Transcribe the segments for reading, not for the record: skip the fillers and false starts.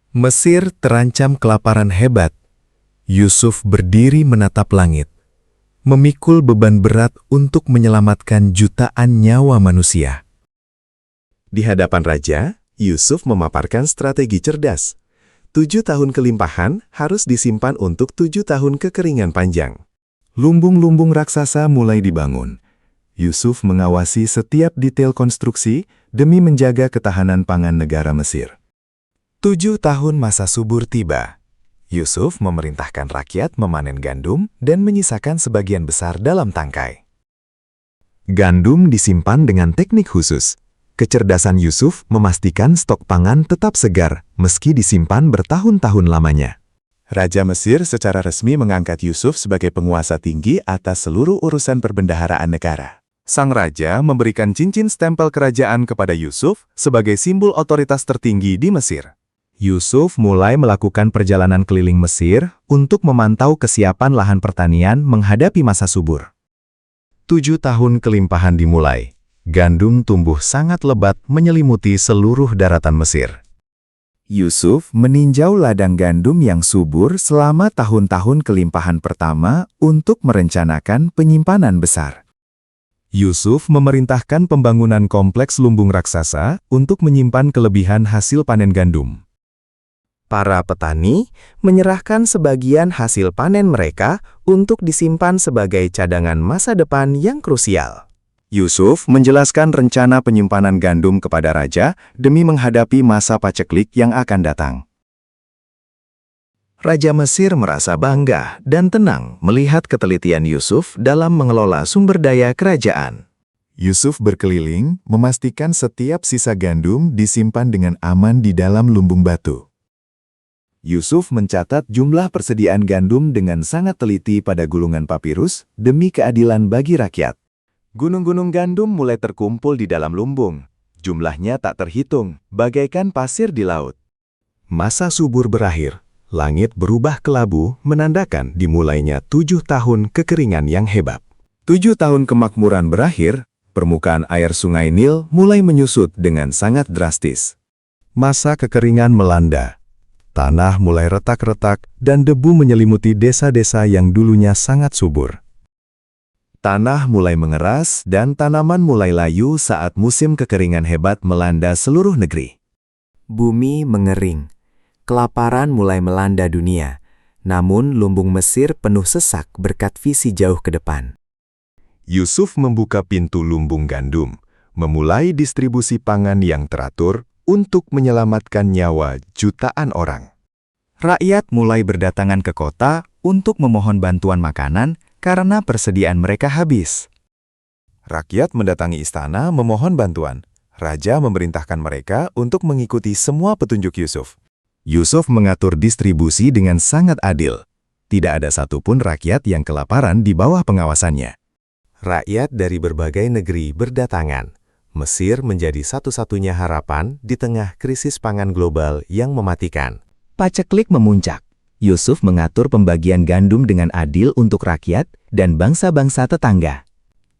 Mesir terancam kelaparan hebat. Yusuf berdiri menatap langit, memikul beban berat untuk menyelamatkan jutaan nyawa manusia. Di hadapan raja, Yusuf memaparkan strategi cerdas. 7 tahun kelimpahan harus disimpan untuk 7 tahun kekeringan panjang. Lumbung-lumbung raksasa mulai dibangun. Yusuf mengawasi setiap detail konstruksi demi menjaga ketahanan pangan negara Mesir. 7 tahun masa subur tiba. Yusuf memerintahkan rakyat memanen gandum dan menyisakan sebagian besar dalam tangkai. Gandum disimpan dengan teknik khusus. Kecerdasan Yusuf memastikan stok pangan tetap segar meski disimpan bertahun-tahun lamanya. Raja Mesir secara resmi mengangkat Yusuf sebagai penguasa tinggi atas seluruh urusan perbendaharaan negara. Sang raja memberikan cincin stempel kerajaan kepada Yusuf sebagai simbol otoritas tertinggi di Mesir. Yusuf mulai melakukan perjalanan keliling Mesir untuk memantau kesiapan lahan pertanian menghadapi masa subur. 7 tahun kelimpahan dimulai. Gandum tumbuh sangat lebat menyelimuti seluruh daratan Mesir. Yusuf meninjau ladang gandum yang subur selama tahun-tahun kelimpahan pertama untuk merencanakan penyimpanan besar. Yusuf memerintahkan pembangunan kompleks lumbung raksasa untuk menyimpan kelebihan hasil panen gandum. Para petani menyerahkan sebagian hasil panen mereka untuk disimpan sebagai cadangan masa depan yang krusial. Yusuf menjelaskan rencana penyimpanan gandum kepada raja demi menghadapi masa paceklik yang akan datang. Raja Mesir merasa bangga dan tenang melihat ketelitian Yusuf dalam mengelola sumber daya kerajaan. Yusuf berkeliling memastikan setiap sisa gandum disimpan dengan aman di dalam lumbung batu. Yusuf mencatat jumlah persediaan gandum dengan sangat teliti pada gulungan papirus demi keadilan bagi rakyat. Gunung-gunung gandum mulai terkumpul di dalam lumbung. Jumlahnya tak terhitung, bagaikan pasir di laut. Masa subur berakhir. Langit berubah kelabu menandakan dimulainya 7 tahun kekeringan yang hebat. 7 tahun kemakmuran berakhir, permukaan air sungai Nil mulai menyusut dengan sangat drastis. Masa kekeringan melanda. Tanah mulai retak-retak dan debu menyelimuti desa-desa yang dulunya sangat subur. Tanah mulai mengeras dan tanaman mulai layu saat musim kekeringan hebat melanda seluruh negeri. Bumi mengering. Kelaparan mulai melanda dunia. Namun lumbung Mesir penuh sesak berkat visi jauh ke depan. Yusuf membuka pintu lumbung gandum, memulai distribusi pangan yang teratur untuk menyelamatkan nyawa jutaan orang. Rakyat mulai berdatangan ke kota untuk memohon bantuan makanan karena persediaan mereka habis. Rakyat mendatangi istana memohon bantuan. Raja memerintahkan mereka untuk mengikuti semua petunjuk Yusuf. Yusuf mengatur distribusi dengan sangat adil. Tidak ada satupun rakyat yang kelaparan di bawah pengawasannya. Rakyat dari berbagai negeri berdatangan. Mesir menjadi satu-satunya harapan di tengah krisis pangan global yang mematikan. Paceklik memuncak. Yusuf mengatur pembagian gandum dengan adil untuk rakyat dan bangsa-bangsa tetangga.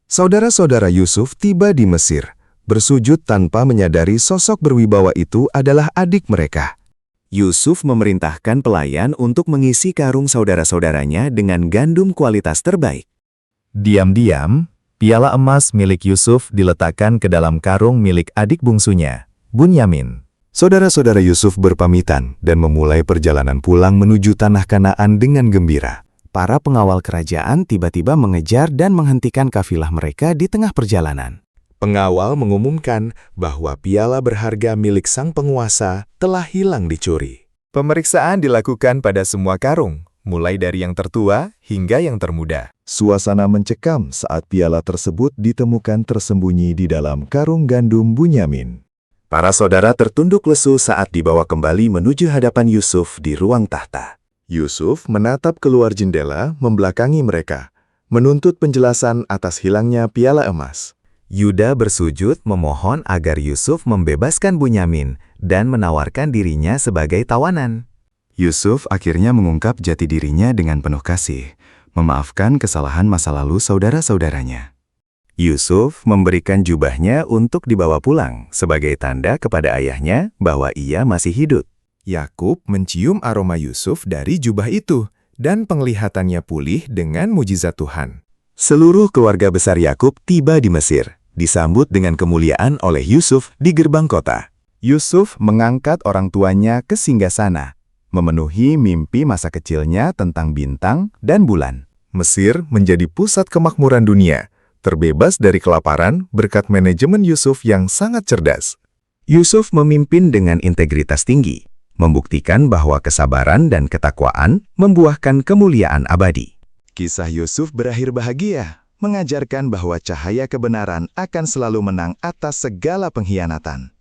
Saudara-saudara Yusuf tiba di Mesir, bersujud tanpa menyadari sosok berwibawa itu adalah adik mereka. Yusuf memerintahkan pelayan untuk mengisi karung saudara-saudaranya dengan gandum kualitas terbaik. Diam-diam, piala emas milik Yusuf diletakkan ke dalam karung milik adik bungsunya, Bunyamin. Saudara-saudara Yusuf berpamitan dan memulai perjalanan pulang menuju tanah Kanaan dengan gembira. Para pengawal kerajaan tiba-tiba mengejar dan menghentikan kafilah mereka di tengah perjalanan. Pengawal mengumumkan bahwa piala berharga milik sang penguasa telah hilang dicuri. Pemeriksaan dilakukan pada semua karung, mulai dari yang tertua hingga yang termuda. Suasana mencekam saat piala tersebut ditemukan tersembunyi di dalam karung gandum Bunyamin. Para saudara tertunduk lesu saat dibawa kembali menuju hadapan Yusuf di ruang tahta. Yusuf menatap keluar jendela membelakangi mereka, menuntut penjelasan atas hilangnya piala emas. Yuda bersujud memohon agar Yusuf membebaskan Bunyamin dan menawarkan dirinya sebagai tawanan. Yusuf akhirnya mengungkap jati dirinya dengan penuh kasih, memaafkan kesalahan masa lalu saudara-saudaranya. Yusuf memberikan jubahnya untuk dibawa pulang sebagai tanda kepada ayahnya bahwa ia masih hidup. Yakub mencium aroma Yusuf dari jubah itu, dan penglihatannya pulih dengan mujizat Tuhan. Seluruh keluarga besar Yakub tiba di Mesir, disambut dengan kemuliaan oleh Yusuf di gerbang kota. Yusuf mengangkat orang tuanya ke singgasana, memenuhi mimpi masa kecilnya tentang bintang dan bulan. Mesir menjadi pusat kemakmuran dunia, terbebas dari kelaparan berkat manajemen Yusuf yang sangat cerdas. Yusuf memimpin dengan integritas tinggi, membuktikan bahwa kesabaran dan ketakwaan membuahkan kemuliaan abadi. Kisah Yusuf berakhir bahagia, mengajarkan bahwa cahaya kebenaran akan selalu menang atas segala pengkhianatan.